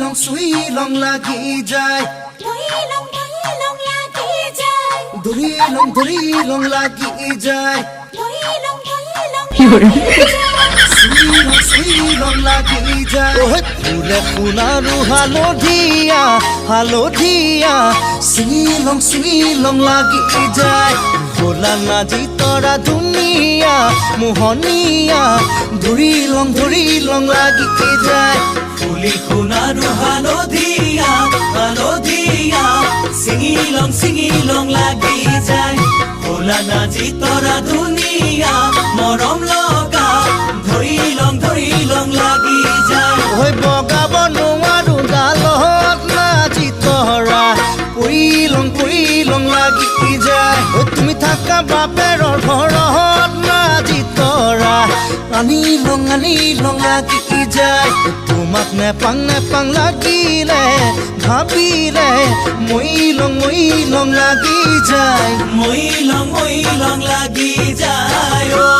চুই লং লাগি যায় ধৰি লং লাগি যায় চুই লং লাগি যায় ফুলে ফুলাৰু হালধীয়া চুই লং লাগি যায় ভোলা নাজি তৰা ধুনীয়া মোহনীয়া ধৰি লং লাগি যায় ফুলি সোণাৰু হালধীয়া ছিঙি লং লাগি যায় ভোলা নাজি তৰা ধুনীয়া মৰম লগা ধৰি লং লাগি যায় হৈ বগাব নোৱাৰো ডালত নাজি তৰা পৰি লং লাগি যায় তুমি থাকা বাপেৰৰ ঘৰত নাজি তৰা আনি লং লাগি যায় তোমাক নেপাং লাগিলে ভাবিলে মই লং লাগি যায় মই লং লাগি যায়